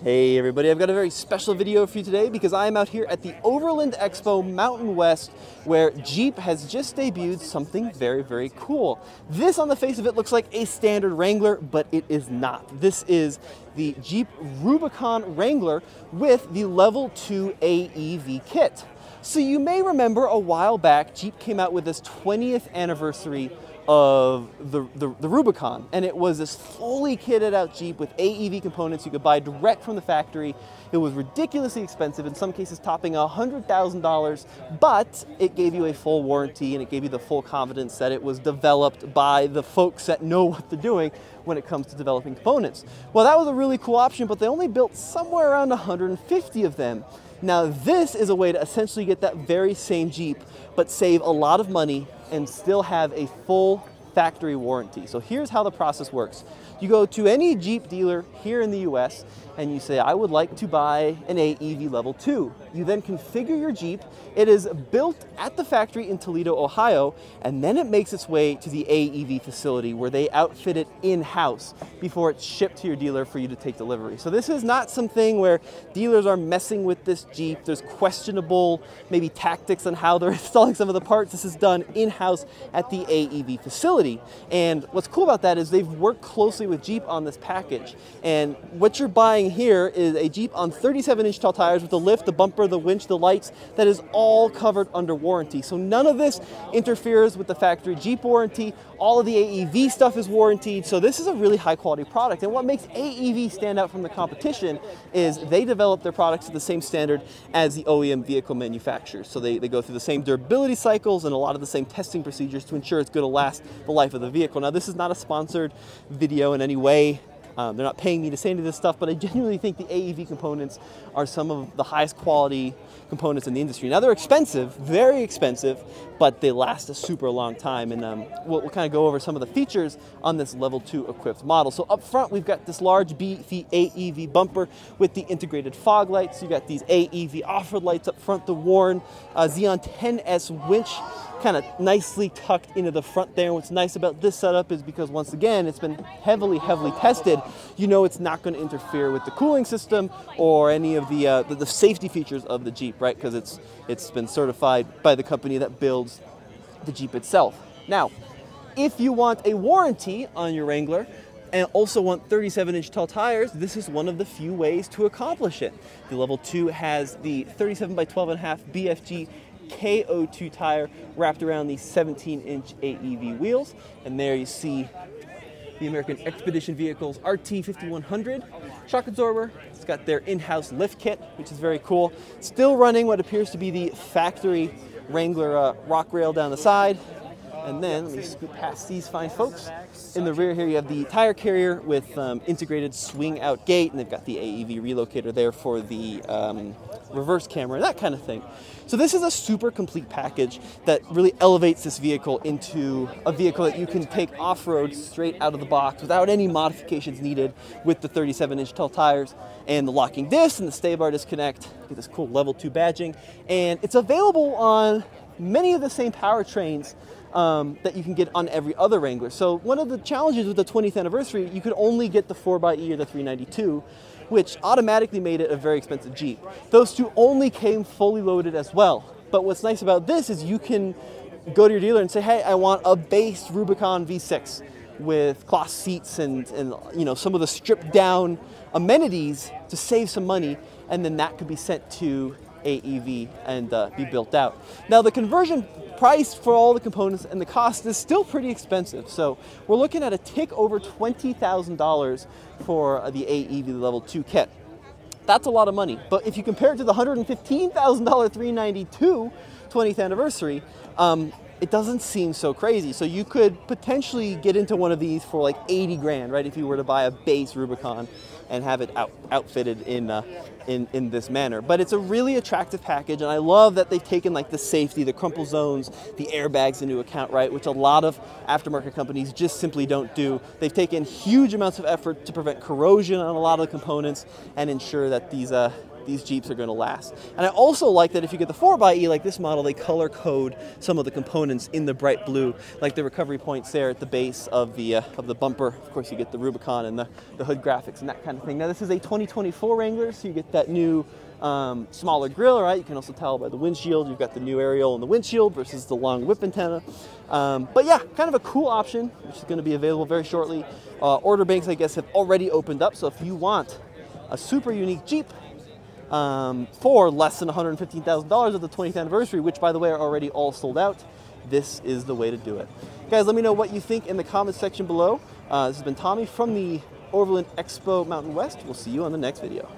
Hey everybody, I've got a very special video for you today because I'm out here at the Overland Expo Mountain West where Jeep has just debuted something very, very cool. This on the face of it looks like a standard Wrangler, but it is not. This is the Jeep Rubicon Wrangler with the Level 2 AEV kit. So you may remember a while back, Jeep came out with this 20th anniversary of the Rubicon, and it was this fully kitted out Jeep with AEV components you could buy direct from the factory. It was ridiculously expensive, in some cases topping $100,000, but it gave you a full warranty and it gave you the full confidence that it was developed by the folks that know what they're doing when it comes to developing components. Well, that was a really cool option, but they only built somewhere around 150 of them. Now this is a way to essentially get that very same Jeep, but save a lot of money and still have a full factory warranty. So here's how the process works. You go to any Jeep dealer here in the US and you say, I would like to buy an AEV Level 2. You then configure your Jeep. It is built at the factory in Toledo, Ohio, and then it makes its way to the AEV facility where they outfit it in-house before it's shipped to your dealer for you to take delivery. So this is not something where dealers are messing with this Jeep. There's questionable maybe tactics on how they're installing some of the parts. This is done in-house at the AEV facility. And what's cool about that is they've worked closely with Jeep on this package. And what you're buying here is a Jeep on 37-inch tall tires with the lift, the bumper, the winch, the lights. That is all covered under warranty. So none of this interferes with the factory Jeep warranty. All of the AEV stuff is warranted. So this is a really high quality product. And what makes AEV stand out from the competition is they develop their products to the same standard as the OEM vehicle manufacturers. So they go through the same durability cycles and a lot of the same testing procedures to ensure it's going to last the life of the vehicle. Now, this is not a sponsored video in any way. They're not paying me to say any of this stuff, but I genuinely think the AEV components are some of the highest quality components in the industry. Now, they're expensive, very expensive, but they last a super long time. And we'll kind of go over some of the features on this Level 2 equipped model. So up front, we've got this large beefy AEV bumper with the integrated fog lights. You've got these AEV off-road lights up front, the Warn Xeon 10S winch kind of nicely tucked into the front there. And what's nice about this setup is because, once again, it's been heavily tested. You know it's not going to interfere with the cooling system or any of the safety features of the Jeep, right? Because it's been certified by the company that builds the Jeep itself. Now, if you want a warranty on your Wrangler and also want 37-inch tall tires, this is one of the few ways to accomplish it. The Level 2 has the 37 by 12.5 BFG KO2 tire wrapped around the 17-inch AEV wheels. And there you see the American Expedition Vehicles RT5100 shock absorber. It's got their in-house lift kit, which is very cool. Still running what appears to be the factory Wrangler rock rail down the side. And then, let me scoot past these fine folks. In the rear here, you have the tire carrier with integrated swing out gate, and they've got the AEV relocator there for the reverse camera, that kind of thing. So this is a super complete package that really elevates this vehicle into a vehicle that you can take off-road straight out of the box without any modifications needed, with the 37-inch tall tires and the locking disc and the stay bar disconnect. Get this cool Level 2 badging. And it's available on many of the same powertrains that you can get on every other Wrangler. So one of the challenges with the 20th anniversary, you could only get the 4xe or the 392, which automatically made it a very expensive Jeep. Those two only came fully loaded as well. But what's nice about this is you can go to your dealer and say, hey, I want a base Rubicon V6 with cloth seats and you know, some of the stripped down amenities to save some money, and then that could be sent to AEV and be built out. Now, the conversion price for all the components and the cost is still pretty expensive. So we're looking at a tick over $20,000 for the AEV Level 2 kit. That's a lot of money. But if you compare it to the $115,000 392 20th anniversary, it doesn't seem so crazy. So you could potentially get into one of these for like 80 grand, right? If you were to buy a base Rubicon and have it outfitted in this manner. But it's a really attractive package, and I love that they've taken like the safety, the crumple zones, the airbags into account, right? Which a lot of aftermarket companies just simply don't do. They've taken huge amounts of effort to prevent corrosion on a lot of the components and ensure that these these Jeeps are going to last. And I also like that if you get the 4xe like this model, they color code some of the components in the bright blue, like the recovery points there at the base of the bumper. Of course, you get the Rubicon and the hood graphics and that kind of thing. Now, this is a 2024 Wrangler, so you get that new smaller grille, right? You can also tell by the windshield. You've got the new aerial in the windshield versus the long whip antenna. But yeah, kind of a cool option, which is going to be available very shortly. Order banks, I guess, have already opened up, so if you want a super unique Jeep for less than $115,000 at the 20th anniversary, which, by the way, are already all sold out, this is the way to do it. Guys, let me know what you think in the comments section below. This has been Tommy from the Overland Expo Mountain West. We'll see you on the next video.